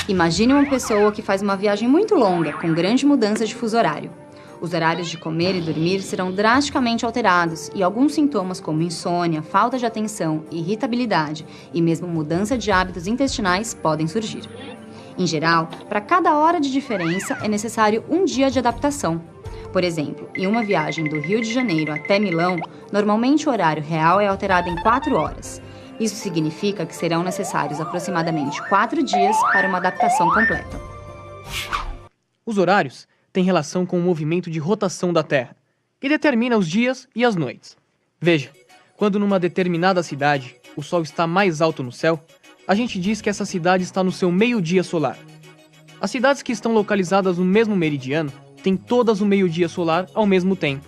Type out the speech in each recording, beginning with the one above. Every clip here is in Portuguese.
Imagine uma pessoa que faz uma viagem muito longa, com grande mudança de fuso horário. Os horários de comer e dormir serão drasticamente alterados e alguns sintomas como insônia, falta de atenção, irritabilidade e mesmo mudança de hábitos intestinais podem surgir. Em geral, para cada hora de diferença é necessário um dia de adaptação. Por exemplo, em uma viagem do Rio de Janeiro até Milão, normalmente o horário real é alterado em 4 horas. Isso significa que serão necessários aproximadamente 4 dias para uma adaptação completa. Os horários têm relação com o movimento de rotação da Terra, que determina os dias e as noites. Veja, quando numa determinada cidade o Sol está mais alto no céu, a gente diz que essa cidade está no seu meio-dia solar. As cidades que estão localizadas no mesmo meridiano têm todas o meio-dia solar ao mesmo tempo.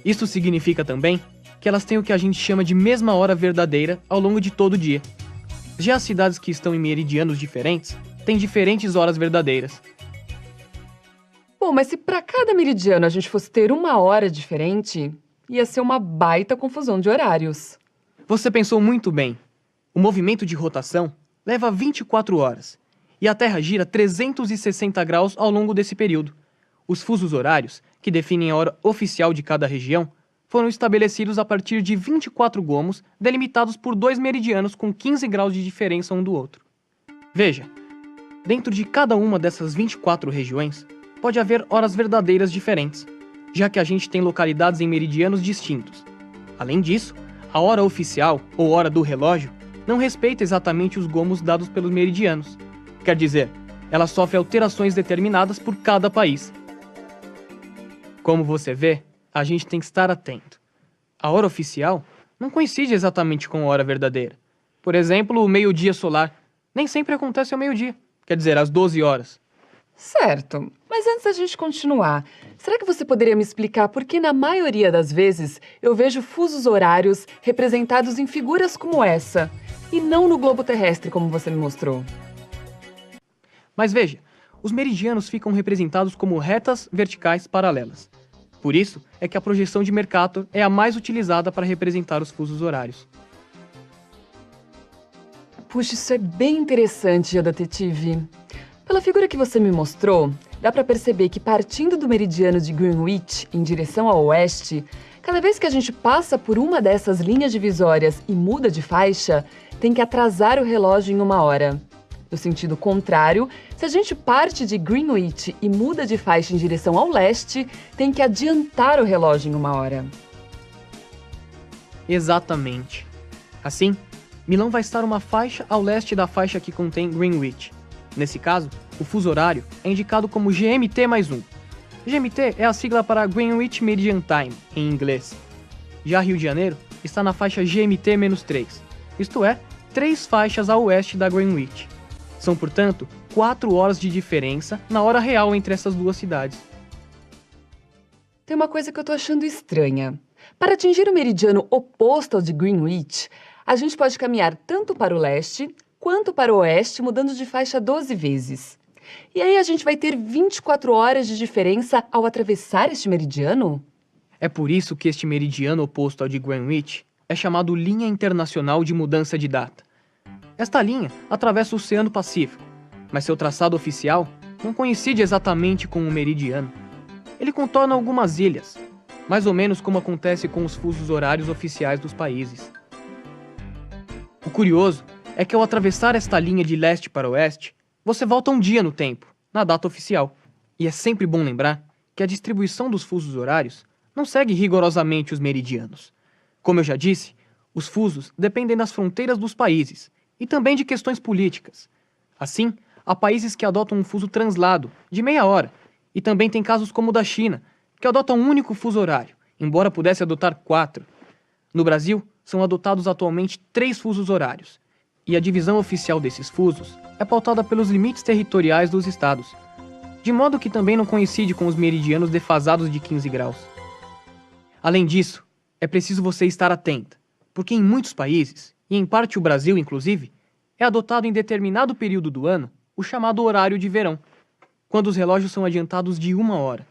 Isso significa também que elas têm o que a gente chama de mesma hora verdadeira ao longo de todo o dia. Já as cidades que estão em meridianos diferentes têm diferentes horas verdadeiras. Bom, mas se para cada meridiano a gente fosse ter uma hora diferente, ia ser uma baita confusão de horários. Você pensou muito bem. O movimento de rotação leva 24 horas e a Terra gira 360 graus ao longo desse período. Os fusos horários, que definem a hora oficial de cada região, foram estabelecidos a partir de 24 gomos delimitados por 2 meridianos com 15 graus de diferença um do outro. Veja, dentro de cada uma dessas 24 regiões, pode haver horas verdadeiras diferentes, já que a gente tem localidades em meridianos distintos. Além disso, a hora oficial, ou hora do relógio, não respeita exatamente os gomos dados pelos meridianos. Quer dizer, ela sofre alterações determinadas por cada país. Como você vê, a gente tem que estar atento. A hora oficial não coincide exatamente com a hora verdadeira. Por exemplo, o meio-dia solar nem sempre acontece ao meio-dia, quer dizer, às 12 horas. Certo, mas antes da gente continuar, será que você poderia me explicar por que na maioria das vezes eu vejo fusos horários representados em figuras como essa, e não no globo terrestre como você me mostrou? Mas veja, os meridianos ficam representados como retas verticais paralelas. Por isso é que a projeção de Mercator é a mais utilizada para representar os fusos horários. Puxa, isso é bem interessante, detetive. Pela figura que você me mostrou, dá para perceber que partindo do meridiano de Greenwich em direção ao oeste, cada vez que a gente passa por uma dessas linhas divisórias e muda de faixa, tem que atrasar o relógio em 1 hora. No sentido contrário, se a gente parte de Greenwich e muda de faixa em direção ao leste, tem que adiantar o relógio em 1 hora. Exatamente. Assim, Milão vai estar uma faixa ao leste da faixa que contém Greenwich. Nesse caso, o fuso horário é indicado como GMT+1. GMT é a sigla para Greenwich Meridian Time, em inglês. Já Rio de Janeiro está na faixa GMT-3, isto é, 3 faixas a oeste da Greenwich. São, portanto, 4 horas de diferença na hora real entre essas duas cidades. Tem uma coisa que eu tô achando estranha. Para atingir o meridiano oposto ao de Greenwich, a gente pode caminhar tanto para o leste quanto para o oeste, mudando de faixa 12 vezes. E aí a gente vai ter 24 horas de diferença ao atravessar este meridiano? É por isso que este meridiano oposto ao de Greenwich é chamado Linha Internacional de Mudança de Data. Esta linha atravessa o Oceano Pacífico, mas seu traçado oficial não coincide exatamente com o meridiano. Ele contorna algumas ilhas, mais ou menos como acontece com os fusos horários oficiais dos países. O curioso é que ao atravessar esta linha de leste para oeste, você volta um dia no tempo, na data oficial. E é sempre bom lembrar que a distribuição dos fusos horários não segue rigorosamente os meridianos. Como eu já disse, os fusos dependem das fronteiras dos países e também de questões políticas. Assim, há países que adotam um fuso translado, de meia hora, e também tem casos como o da China, que adota um único fuso horário, embora pudesse adotar 4. No Brasil, são adotados atualmente 3 fusos horários, e a divisão oficial desses fusos é pautada pelos limites territoriais dos estados, de modo que também não coincide com os meridianos defasados de 15 graus. Além disso, é preciso você estar atenta, porque em muitos países, e em parte o Brasil inclusive, é adotado em determinado período do ano o chamado horário de verão, quando os relógios são adiantados de 1 hora.